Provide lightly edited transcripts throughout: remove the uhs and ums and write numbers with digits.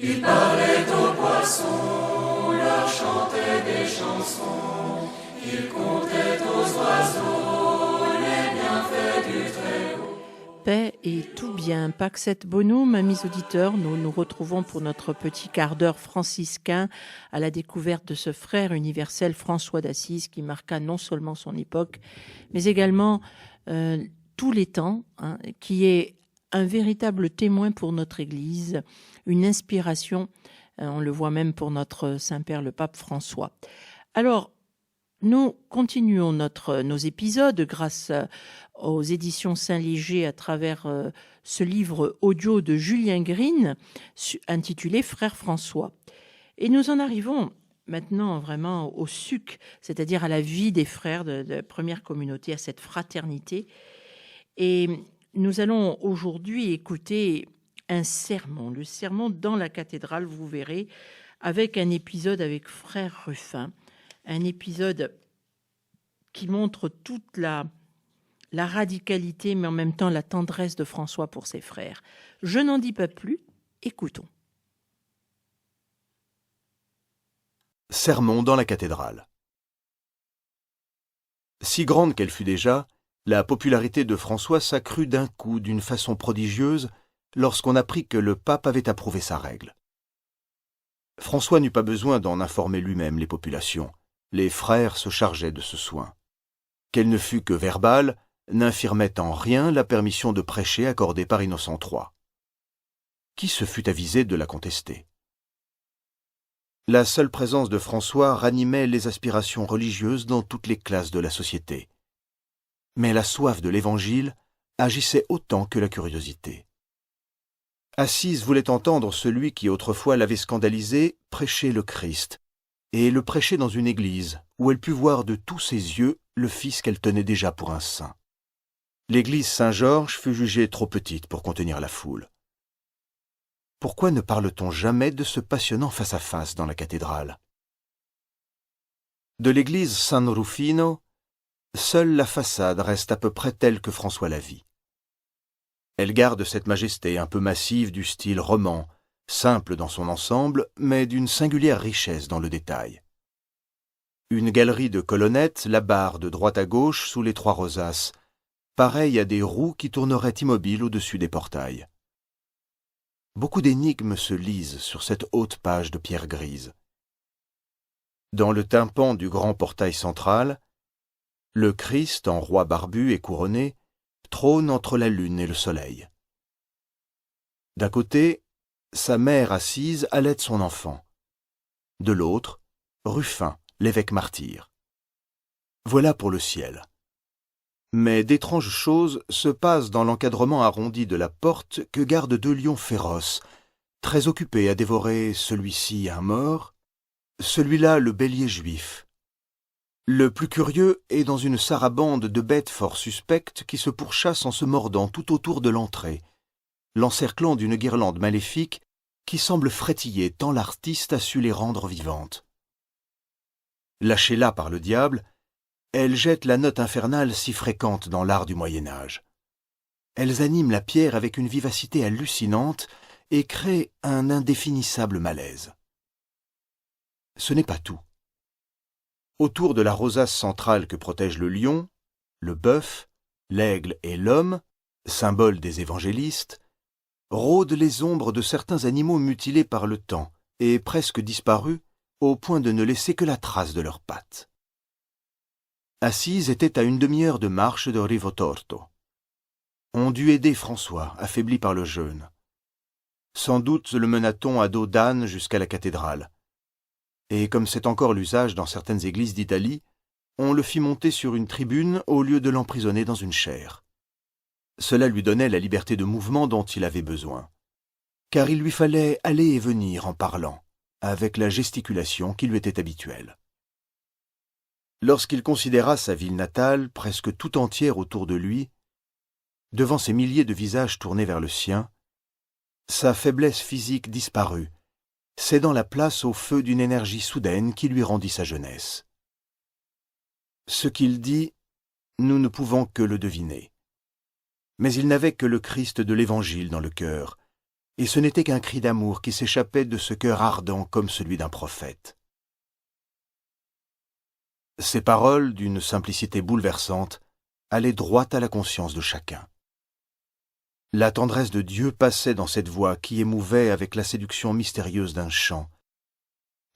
Il parlait aux poissons, leur chantait des chansons. Il comptait aux oiseaux les bienfaits du Très-Haut. Paix et tout bien. Paxet Bonum, amis auditeurs, nous nous retrouvons pour notre petit quart d'heure franciscain à la découverte de ce frère universel François d'Assise qui marqua non seulement son époque, mais également tous les temps, qui est un véritable témoin pour notre Église, une inspiration, on le voit même pour notre Saint-Père le Pape François. Alors, nous continuons nos épisodes grâce aux éditions Saint-Léger à travers ce livre audio de Julien Green intitulé Frère François. Et nous en arrivons maintenant vraiment au suc, c'est-à-dire à la vie des frères de la première communauté, à cette fraternité. Et nous allons aujourd'hui écouter un sermon, le sermon dans la cathédrale, vous verrez, avec un épisode avec Frère Ruffin. Un épisode qui montre toute la radicalité, mais en même temps la tendresse de François pour ses frères. Je n'en dis pas plus, écoutons. Sermon dans la cathédrale. Si grande qu'elle fut déjà, la popularité de François s'accrut d'un coup d'une façon prodigieuse lorsqu'on apprit que le pape avait approuvé sa règle. François n'eut pas besoin d'en informer lui-même les populations. Les frères se chargeaient de ce soin. Qu'elle ne fût que verbale, n'infirmait en rien la permission de prêcher accordée par Innocent III. Qui se fût avisé de la contester? La seule présence de François ranimait les aspirations religieuses dans toutes les classes de la société. Mais la soif de l'Évangile agissait autant que la curiosité. Assise voulait entendre celui qui autrefois l'avait scandalisé prêcher le Christ, et le prêcher dans une église où elle put voir de tous ses yeux le Fils qu'elle tenait déjà pour un saint. L'église Saint-Georges fut jugée trop petite pour contenir la foule. Pourquoi ne parle-t-on jamais de ce passionnant face-à-face dans la cathédrale? De l'église San Rufino, seule la façade reste à peu près telle que François la vit. Elle garde cette majesté un peu massive du style roman, simple dans son ensemble, mais d'une singulière richesse dans le détail. Une galerie de colonnettes la barre de droite à gauche sous les trois rosaces, pareille à des roues qui tourneraient immobiles au-dessus des portails. Beaucoup d'énigmes se lisent sur cette haute page de pierre grise. Dans le tympan du grand portail central, le Christ, en roi barbu et couronné, trône entre la lune et le soleil. D'un côté, sa mère assise allaite son enfant. De l'autre, Ruffin, l'évêque martyr. Voilà pour le ciel. Mais d'étranges choses se passent dans l'encadrement arrondi de la porte que gardent deux lions féroces, très occupés à dévorer celui-ci un mort, celui-là le bélier juif. Le plus curieux est dans une sarabande de bêtes fort suspectes qui se pourchassent en se mordant tout autour de l'entrée, l'encerclant d'une guirlande maléfique qui semble frétiller tant l'artiste a su les rendre vivantes. Lâchées là par le diable, elles jettent la note infernale si fréquente dans l'art du Moyen-Âge. Elles animent la pierre avec une vivacité hallucinante et créent un indéfinissable malaise. Ce n'est pas tout. Autour de la rosace centrale que protège le lion, le bœuf, l'aigle et l'homme, symboles des évangélistes, rôdent les ombres de certains animaux mutilés par le temps et presque disparus au point de ne laisser que la trace de leurs pattes. Assise était à une demi-heure de marche de Rivotorto. On dut aider François, affaibli par le jeûne. Sans doute le mena-t-on à dos d'âne jusqu'à la cathédrale. Et comme c'est encore l'usage dans certaines églises d'Italie, on le fit monter sur une tribune au lieu de l'emprisonner dans une chaire. Cela lui donnait la liberté de mouvement dont il avait besoin, car il lui fallait aller et venir en parlant, avec la gesticulation qui lui était habituelle. Lorsqu'il considéra sa ville natale, presque tout entière autour de lui, devant ces milliers de visages tournés vers le sien, sa faiblesse physique disparut, cédant la place au feu d'une énergie soudaine qui lui rendit sa jeunesse. Ce qu'il dit, nous ne pouvons que le deviner. Mais il n'avait que le Christ de l'Évangile dans le cœur, et ce n'était qu'un cri d'amour qui s'échappait de ce cœur ardent comme celui d'un prophète. Ces paroles, d'une simplicité bouleversante, allaient droit à la conscience de chacun. La tendresse de Dieu passait dans cette voix qui émouvait avec la séduction mystérieuse d'un chant.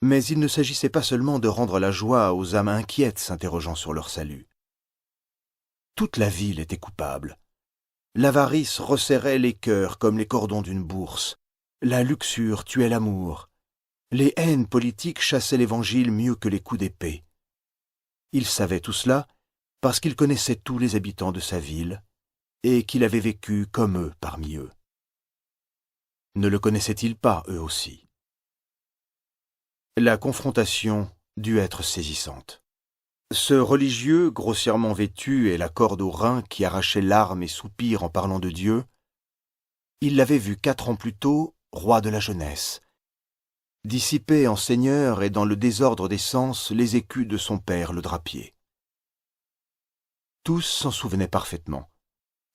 Mais il ne s'agissait pas seulement de rendre la joie aux âmes inquiètes s'interrogeant sur leur salut. Toute la ville était coupable. L'avarice resserrait les cœurs comme les cordons d'une bourse. La luxure tuait l'amour. Les haines politiques chassaient l'Évangile mieux que les coups d'épée. Il savait tout cela parce qu'il connaissait tous les habitants de sa ville et qu'il avait vécu comme eux parmi eux. Ne le connaissaient-ils pas, eux aussi? La confrontation dut être saisissante. Ce religieux, grossièrement vêtu et la corde au rein qui arrachait larmes et soupirs en parlant de Dieu, il l'avait vu 4 ans plus tôt, roi de la jeunesse, dissipé en seigneur et dans le désordre des sens les écus de son père le drapier. Tous s'en souvenaient parfaitement,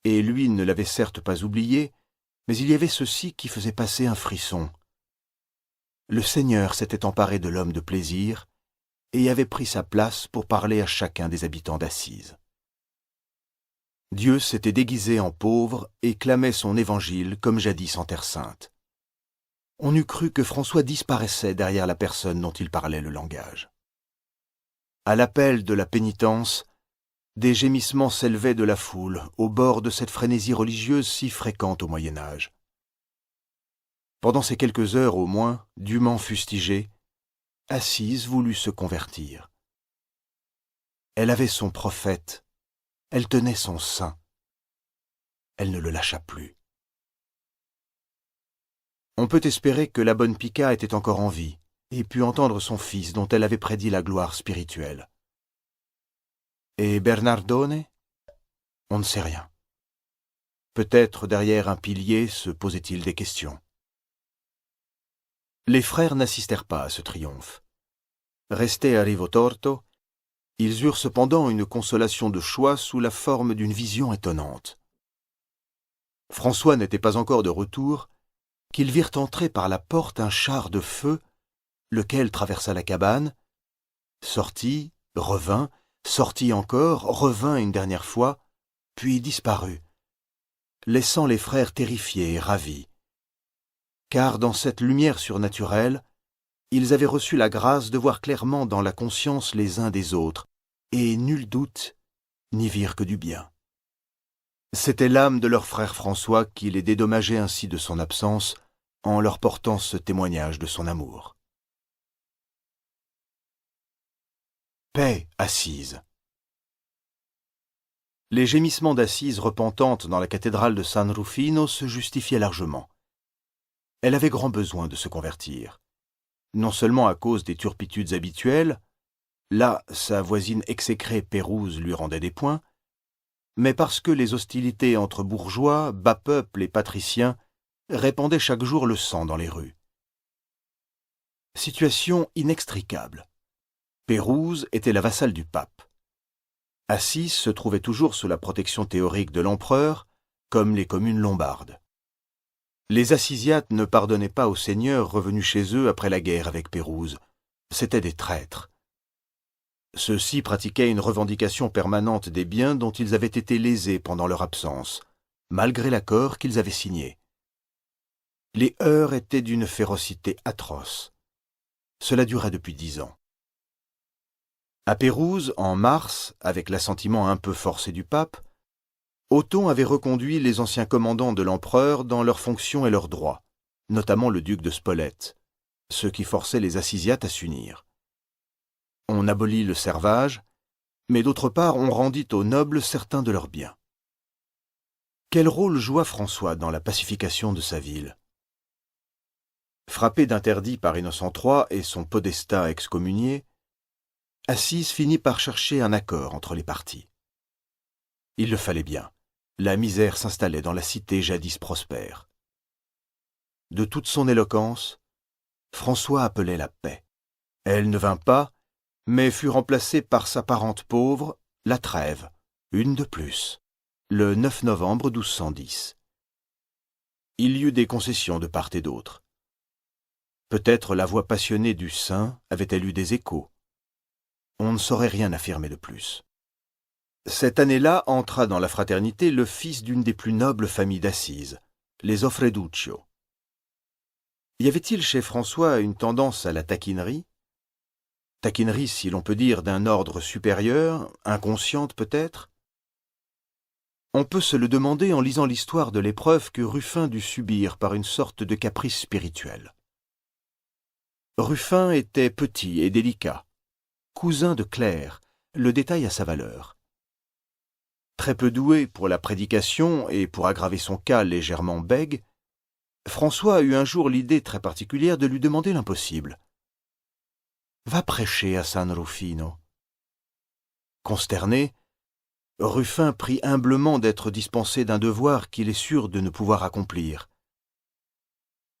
et lui ne l'avait certes pas oublié, mais il y avait ceci qui faisait passer un frisson. Le Seigneur s'était emparé de l'homme de plaisir et avait pris sa place pour parler à chacun des habitants d'Assise. Dieu s'était déguisé en pauvre et clamait son évangile comme jadis en Terre Sainte. On eût cru que François disparaissait derrière la personne dont il parlait le langage. À l'appel de la pénitence, des gémissements s'élevaient de la foule au bord de cette frénésie religieuse si fréquente au Moyen-Âge. Pendant ces quelques heures au moins, dûment fustigée, Assise voulut se convertir. Elle avait son prophète, elle tenait son saint. Elle ne le lâcha plus. On peut espérer que la bonne Pica était encore en vie et put entendre son fils dont elle avait prédit la gloire spirituelle. Et Bernardone? On ne sait rien. Peut-être derrière un pilier se posait-il des questions. Les frères n'assistèrent pas à ce triomphe. Restés à Rivotorto, ils eurent cependant une consolation de choix sous la forme d'une vision étonnante. François n'était pas encore de retour, qu'ils virent entrer par la porte un char de feu, lequel traversa la cabane, sortit, revint, sortit encore, revint une dernière fois, puis disparut, laissant les frères terrifiés et ravis. Car dans cette lumière surnaturelle, ils avaient reçu la grâce de voir clairement dans la conscience les uns des autres, et nul doute, n'y virent que du bien. C'était l'âme de leur frère François qui les dédommageait ainsi de son absence, en leur portant ce témoignage de son amour. Paix, Assise. Les gémissements d'Assise repentante dans la cathédrale de San Rufino se justifiaient largement. Elle avait grand besoin de se convertir, non seulement à cause des turpitudes habituelles, là sa voisine exécrée Pérouse lui rendait des points, mais parce que les hostilités entre bourgeois, bas peuple et patriciens répandaient chaque jour le sang dans les rues. Situation inextricable. Pérouse était la vassale du pape. Assise se trouvait toujours sous la protection théorique de l'empereur, comme les communes lombardes. Les Assisiates ne pardonnaient pas aux seigneurs revenus chez eux après la guerre avec Pérouse. C'étaient des traîtres. Ceux-ci pratiquaient une revendication permanente des biens dont ils avaient été lésés pendant leur absence, malgré l'accord qu'ils avaient signé. Les heurts étaient d'une férocité atroce. Cela durait depuis 10 ans. À Pérouse, en mars, avec l'assentiment un peu forcé du pape, Othon avait reconduit les anciens commandants de l'empereur dans leurs fonctions et leurs droits, notamment le duc de Spolète, ce qui forçait les Assisiates à s'unir. On abolit le servage, mais d'autre part on rendit aux nobles certains de leurs biens. Quel rôle joua François dans la pacification de sa ville? Frappé d'interdit par Innocent III et son podestat excommunié, Assise finit par chercher un accord entre les partis. Il le fallait bien. La misère s'installait dans la cité jadis prospère. De toute son éloquence, François appelait la paix. Elle ne vint pas, mais fut remplacée par sa parente pauvre, la trêve, une de plus, le 9 novembre 1210. Il y eut des concessions de part et d'autre. Peut-être la voix passionnée du saint avait-elle eu des échos. On ne saurait rien affirmer de plus. Cette année-là entra dans la fraternité le fils d'une des plus nobles familles d'Assise, les Offreduccio. Y avait-il chez François une tendance à la taquinerie? Taquinerie, si l'on peut dire, d'un ordre supérieur, inconsciente peut-être? On peut se le demander en lisant l'histoire de l'épreuve que Ruffin dut subir par une sorte de caprice spirituel. Ruffin était petit et délicat, cousin de Claire, le détail a sa valeur. Très peu doué pour la prédication et pour aggraver son cas légèrement bègue, François eut un jour l'idée très particulière de lui demander l'impossible. « Va prêcher à San Rufino. » Consterné, Ruffin prie humblement d'être dispensé d'un devoir qu'il est sûr de ne pouvoir accomplir.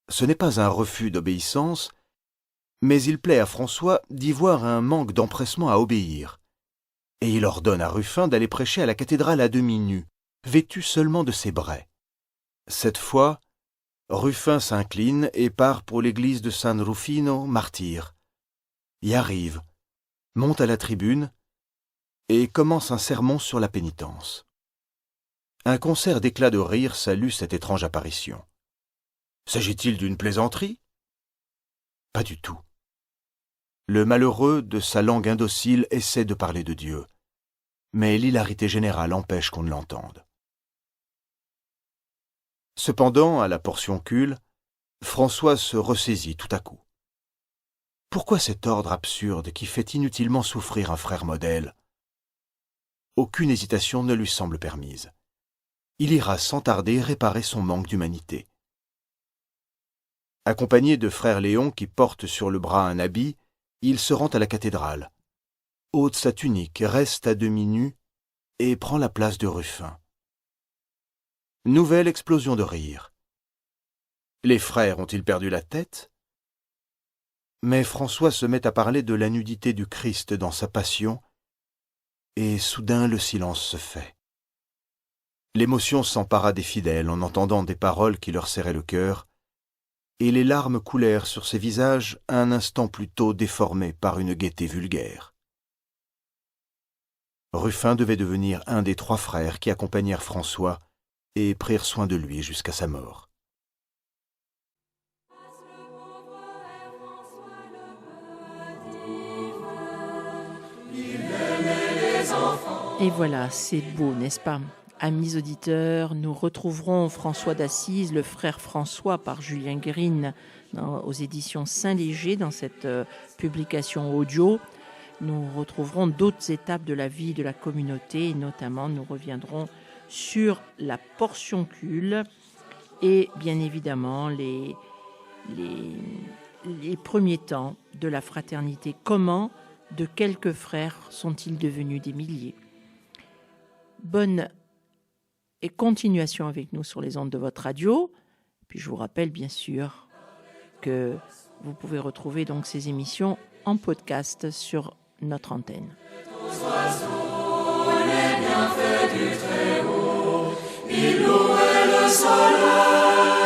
Ce n'est pas un refus d'obéissance, mais il plaît à François d'y voir un manque d'empressement à obéir. Et il ordonne à Ruffin d'aller prêcher à la cathédrale à demi nu, vêtu seulement de ses braies. Cette fois, Ruffin s'incline et part pour l'église de San Rufino, martyr. Y arrive, monte à la tribune et commence un sermon sur la pénitence. Un concert d'éclats de rire salue cette étrange apparition. S'agit-il d'une plaisanterie? Pas du tout. Le malheureux, de sa langue indocile, essaie de parler de Dieu, mais l'hilarité générale empêche qu'on ne l'entende. Cependant, à la portion cul, François se ressaisit tout à coup. Pourquoi cet ordre absurde qui fait inutilement souffrir un frère modèle? Aucune hésitation ne lui semble permise. Il ira sans tarder réparer son manque d'humanité. Accompagné de frère Léon qui porte sur le bras un habit, il se rend à la cathédrale, ôte sa tunique, reste à demi nu et prend la place de Ruffin. Nouvelle explosion de rire. Les frères ont-ils perdu la tête? Mais François se met à parler de la nudité du Christ dans sa passion, et soudain le silence se fait. L'émotion s'empara des fidèles en entendant des paroles qui leur serraient le cœur, et les larmes coulèrent sur ces visages un instant plus tôt déformés par une gaieté vulgaire. Ruffin devait devenir un des 3 frères qui accompagnèrent François et prirent soin de lui jusqu'à sa mort. Et voilà, c'est beau, n'est-ce pas? Amis auditeurs, nous retrouverons François d'Assise, le frère François, par Julien Guérine, aux éditions Saint-Léger, dans cette publication audio. Nous retrouverons d'autres étapes de la vie de la communauté, et notamment nous reviendrons sur la portion cul et bien évidemment les premiers temps de la fraternité. Comment, de quelques frères, sont-ils devenus des milliers? Bonne et continuation avec nous sur les ondes de votre radio. Puis je vous rappelle bien sûr que vous pouvez retrouver donc ces émissions en podcast sur notre antenne. Aux oiseaux, les bienfaits du Très-Haut, ils louaient le soleil.